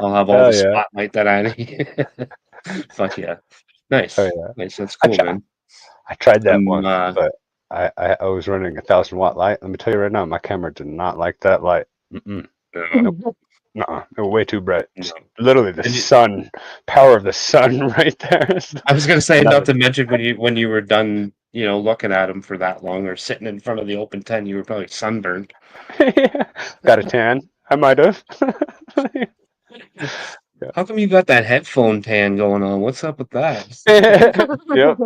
I'll have all the Hell yeah. spotlight that I need. Fuck yeah. Oh Nice. yeah. Nice. That's I, cool, tr- man. I tried that I'm once, but I was running 1,000-watt light. Let me tell you right now, my camera did not like that light. Mm-mm. uh, Nope. Nuh-uh. They were way too bright. no. Literally the And sun, power of the sun right there. I was gonna say not Nothing. to mention when you were done, looking at them for that long or sitting in front of the open tent, you were probably sunburned. Got a tan. I might have. Yeah. How come you got that headphone tan going on? What's up with that? Yep.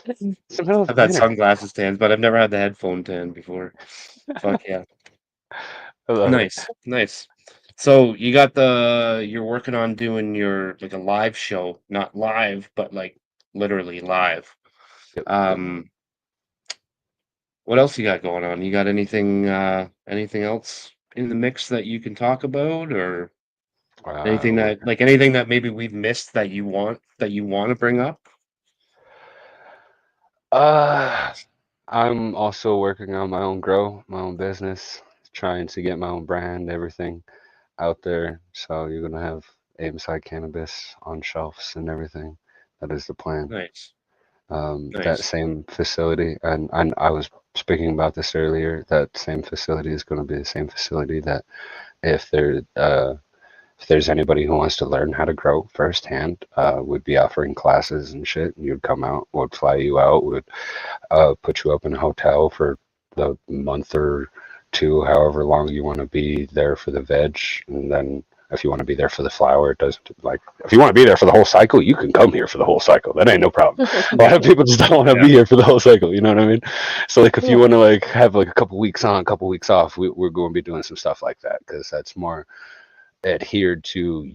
It's the middle of I've the had winter. sunglasses tans, but I've never had the headphone tan before. Fuck yeah. I love it. Nice, nice. So you're working on doing your like a live show, not live, but like literally live. Yep. Yep. Um, what else you got going on? You got anything else in the mix that you can talk about or Working. anything that maybe we've missed that you want to bring up? Uh, I'm also working on my own grow, my own business, trying to get my own brand, everything out there. So you're gonna have Ames Cannabis on shelves and everything. That is the plan. Nice. That Nice. same facility, and I was speaking about this earlier, that same facility is going to be the same facility that if there's anybody who wants to learn how to grow firsthand, we'd be offering classes and shit. You'd come out, would fly you out, would put you up in a hotel for the month or two, however long you want to be there for the veg, and then if you want to be there for the flower, it doesn't like if you want to be there for the whole cycle, you can come here for the whole cycle. That ain't no problem. A lot of people just don't want to Yeah. be here for the whole cycle. You know what I mean? So like if you Yeah. want to like have like a couple weeks on, a couple weeks off, we're going to be doing some stuff like that because that's more adhered to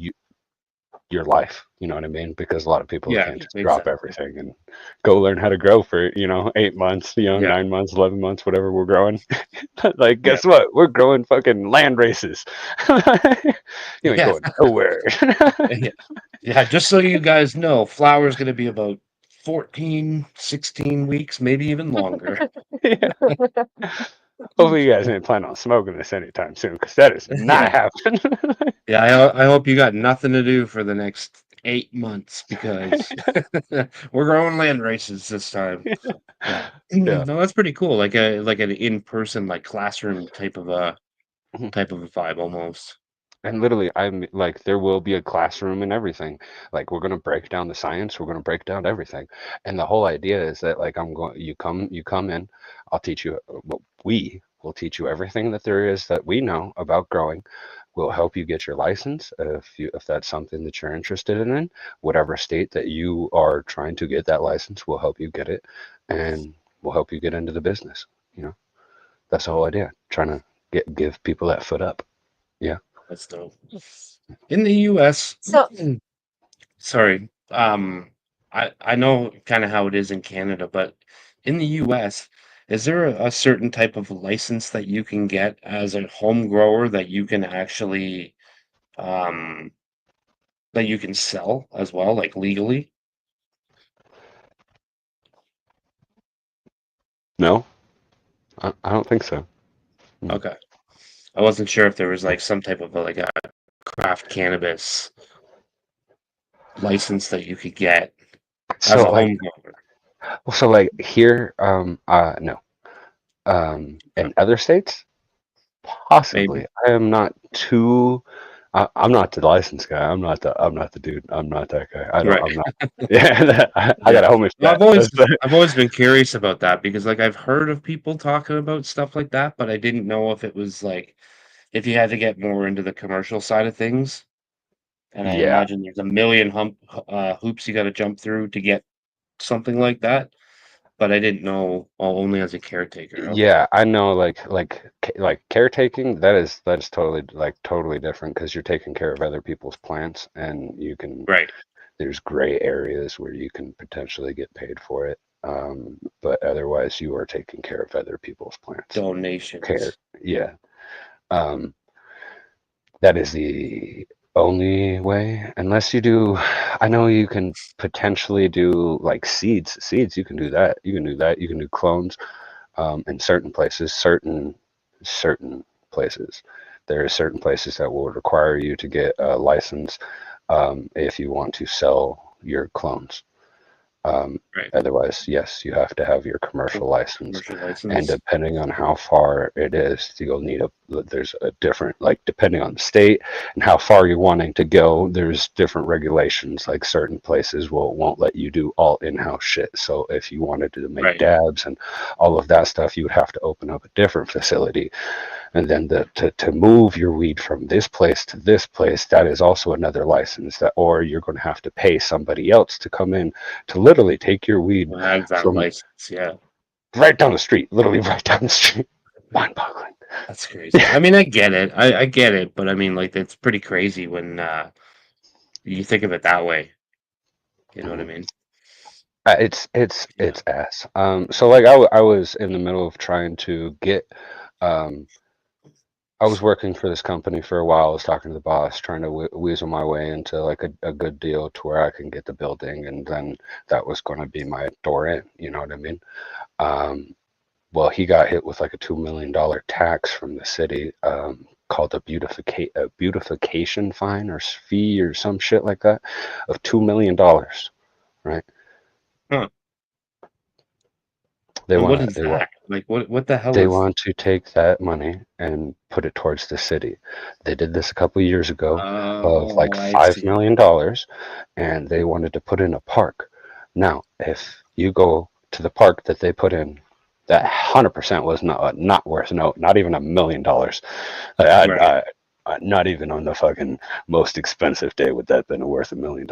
your life. You know what I mean? Because a lot of people Yeah, can't just drop exactly. everything and go learn how to grow for 8 months, Yeah. 9 months, 11 months, whatever we're growing. Like, Yeah. guess what? We're growing fucking land races. You ain't Yeah. going nowhere. Yeah. Yeah, just so you guys know, flower's going to be about 14, 16 weeks, maybe even longer. Yeah. Hopefully, you guys ain't planning on smoking this anytime soon, because that is not Yeah. happening. Yeah, I hope you got nothing to do for the next 8 months because we're growing land races this time. Yeah. Yeah. No, that's pretty cool. Like an in-person like classroom type of a vibe almost. And literally, I'm like, there will be a classroom and everything. Like, we're gonna break down the science. We're gonna break down everything. And the whole idea is that, like, you come in. I'll teach you. Well, we will teach you everything that there is that we know about growing. We'll help you get your license if that's something that you're interested in. Whatever state that you are trying to get that license, we'll help you get it, and we'll help you get into the business. You know, that's the whole idea. Trying to give people that foot up. Yeah. That's dope. In the US, So sorry. I know kind of how it is in Canada, but in the US, is there a certain type of license that you can get as a home grower that you can actually um that you can sell as well, like legally? No. I don't think so. Mm. Okay. I wasn't sure if there was like some type of like a craft cannabis license that you could get as So a like home grower. here, no. Okay. In other states, Maybe. possibly. I am not too. I'm not the license guy. I'm not the dude. I'm not that guy. I don't. Right. I'm not. Yeah, I Yeah. got a homie for Well, that. That's I've always been curious about that because like I've heard of people talking about stuff like that, but I didn't know if it was like if you had to get more into the commercial side of things. And I yeah, imagine there's a million hoops you got to jump through to get something like that. But I didn't know only as a caretaker. Okay. yeah. I know. Like caretaking. That is totally different because you're taking care of other people's plants, and you can. Right. There's gray areas where you can potentially get paid for it. But otherwise, you are taking care of other people's plants. Care, Donations. yeah. Um, that is the only way, unless you do. I know you can potentially do like seeds. Seeds, you can do that. You can do that. You can do clones in certain places, certain places. There are certain places that will require you to get a license if you want to sell your clones. Right. Otherwise, yes, you have to have your commercial license, Commercial and license. depending on how far it is, you'll need there's a different, like, depending on the state and how far you're wanting to go, there's different regulations. Like certain places won't let you do all in-house shit. So if you wanted to make Right. dabs and all of that stuff, you would have to open up a different facility. And then to move your weed from this place to this place, that is also another license, that, or you're going to have to pay somebody else to come in to literally take your weed Who has that from license? Yeah. right down the street, literally right down the street. Mind-boggling. That's crazy. I mean, I get it. I get it, but I mean, like, it's pretty crazy when you think of it that way. You know what I Mhm. mean? Yeah. It's ass. So like I was in the middle of trying to get um I was working for this company for a while. I was talking to the boss, trying to weasel my way into like a good deal to where I can get the building, and then that was going to be my door in. You know what I mean? Um, well, he got hit with like a $2 million tax from the city, called a beautification fine or fee or some shit like that of $2 million, right? Huh. They And what want is that? Like, what the hell they is? want to take that money and put it towards the city. They did this a couple years ago of like Oh, I $5 see. million, and they wanted to put in a park. Now, if you go to the park that they put in, that 100% was not worth not even $1 million. Right. Not even on the fucking most expensive day would that have been worth $1 million.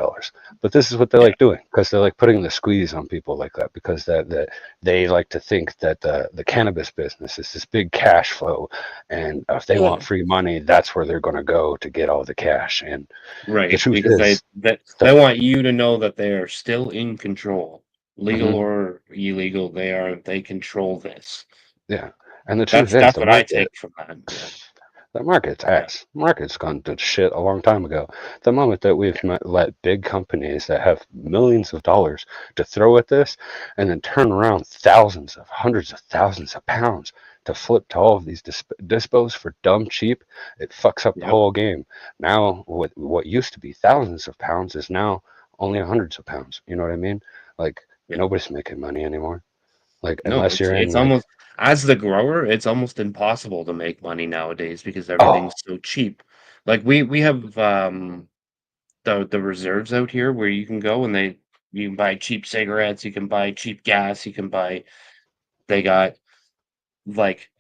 But this is what they Yeah. like doing because they like putting the squeeze on people like that because that they like to think that the cannabis business is this big cash flow, and if they want Yeah. free money, that's where they're going to go to get all the cash. And the Right. truth Because is, they the want you to know that they are still in control, legal mhm, or illegal. They control this. yeah, and the truth is, That's the what I market. take from that. Yeah. The market's Yeah. ass. Market's gone to shit a long time ago. The moment that we've let big companies that have millions of dollars to throw at this and then turn around thousands of hundreds of thousands of pounds to flip to all of these dispos for dumb cheap, it fucks up the Yep. whole game. Now, what used to be thousands of pounds is now only hundreds of pounds. You know what I mean? Like, Yeah. nobody's making money anymore. Like, No, unless you're in it's like, almost as the grower, it's almost impossible to make money nowadays because everything's oh, so cheap. Like we have the reserves out here where you can go and you can buy cheap cigarettes, you can buy cheap gas, you can buy they got like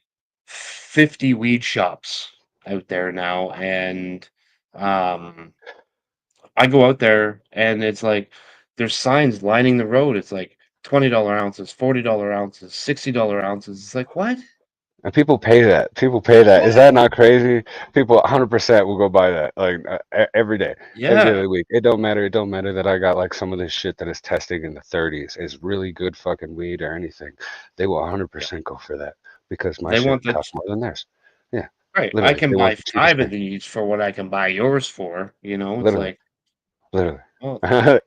50 weed shops out there now and um I go out there and it's like there's signs lining the road. It's like $20 ounces, $40 ounces, $60 ounces. It's like what? and people pay that. People pay that. Is that Yeah. not crazy? People 100% will go buy that like every day, every Yeah. other week. It don't matter. It don't matter that I got like some of this shit that is testing in the 30s is really good fucking weed or anything. They will Yeah. 100% go for that because my They shit want the costs more than theirs. Yeah, right. I literally. can They want buy the cheapest 5 of thing. these for what I can buy yours for, you know? It's Literally, like, literally. well, That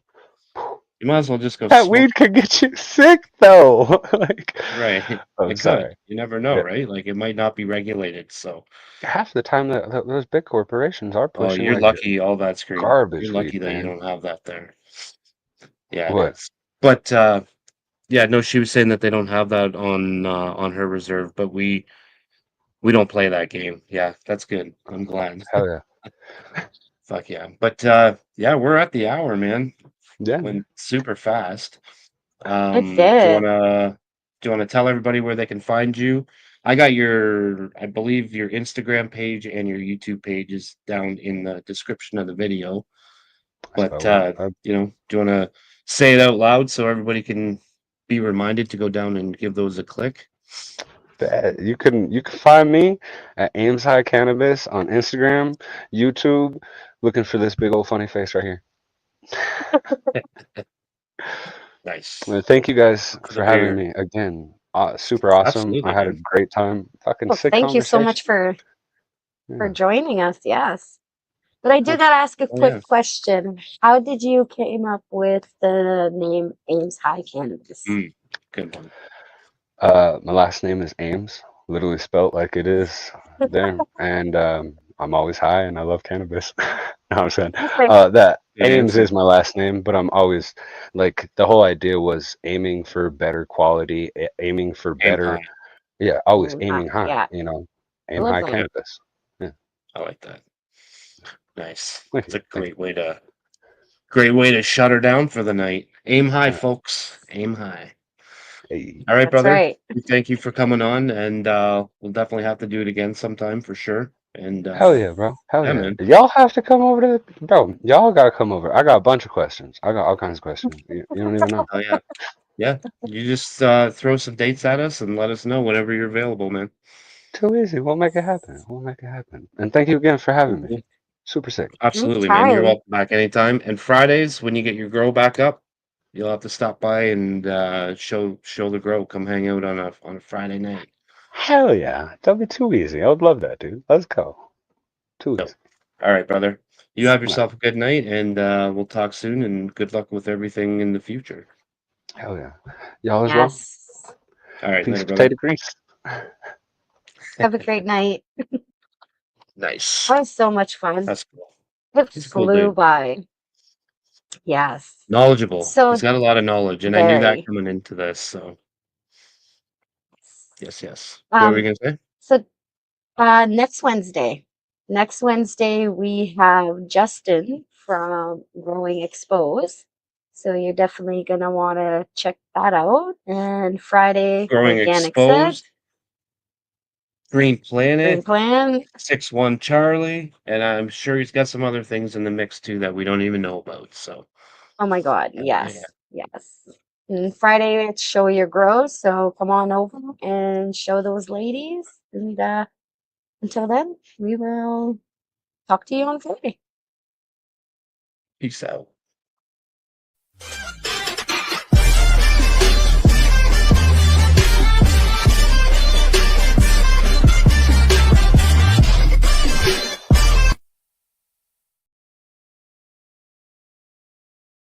you might as well just go smoke. weed could get you sick though. Like, Right. I'm It could. sorry. You never know, Yeah. right? Like it might not be regulated. So, Half the time that those big corporations are oh, pushing you're like lucky all that's green. You're garbage weed, lucky that you man. don't have that there. Yeah, it What? is. But yeah, no, she was saying that they don't have that on her reserve, but we don't play that game. Yeah, that's good. I'm glad. Hell yeah. Fuck yeah. But yeah, we're at the hour, man. Yeah, man. Went super fast. It Do did. you wanna tell everybody where they can find you? I got I believe your Instagram page and your YouTube page is down in the description of the video. But do you wanna say it out loud so everybody can be reminded to go down and give those a click? You can find me at Ames High Cannabis on Instagram, YouTube, looking for this big old funny face right here. Nice. Well, thank you guys Look for the for having beard. me again. Super awesome. I Absolutely, had a man. great time. Fucking Well, sick thank you so much conversation. for Yeah, joining us. Yes. But I do much. gotta ask a Oh, yeah. quick question. How did you came up with the name Ames High Cannabis? Mm, good one. My last name is Ames, literally spelt like it is there, and I'm always high, and I love cannabis. No, I'm saying Okay. that Good Ames answer. is my last name, but I'm always like the whole idea was aiming for better quality, aiming for Aim better, high. yeah, always Aim High. aiming high, Yeah. I aim love high that. Yeah, cannabis. Yeah, I like that. Nice. thank It's you, a thank you. great way to shut her down for the night. Aim high, Uh, folks. Aim high. hey, All right, That's brother. right. We thank you for coming on, and we'll definitely have to do it again sometime for sure. And hell yeah, bro, hell yeah, yeah. man. Y'all have to come over to the bro. Y'all gotta come over. I got a bunch of questions. I got all kinds of questions. You don't even know. Oh yeah, yeah. You just throw some dates at us and let us know whenever you're available, man. Too easy. We'll make it happen. We'll make it happen. And thank you again for having me. Mhm. Super sick. Absolutely, man. You're Anytime. welcome back anytime. And Fridays, when you get your grow back up, you'll have to stop by and show the grow. Come hang out on a Friday night. Hell yeah. That'd be too easy. I would love that, dude. Let's go. Too So, easy. all right, brother. You have All right. yourself a good night, and we'll talk soon. And good luck with everything in the future. Hell yeah. Y'all as well. Yes. All right, Peace, later, brother. potato grease. Have a great night. Nice. That was so much fun. That's cool. It He's a cool flew dude. by. Yes. Knowledgeable. He's So got a lot of knowledge, and I knew that very. coming into this. So Yes. What were we Um, gonna say? so next Wednesday we have Justin from Growing Exposed. So you're definitely gonna want to check that out. And Friday, Growing Organic Set, Exposed, Green Green Planet, Plan. 6-1 Charlie, and I'm sure he's got some other things in the mix too that we don't even know about. So Oh my God, yeah, yes. And Friday it's Show Your Grow. So come on over and show those ladies. And until then, we will talk to you on Friday. peace out.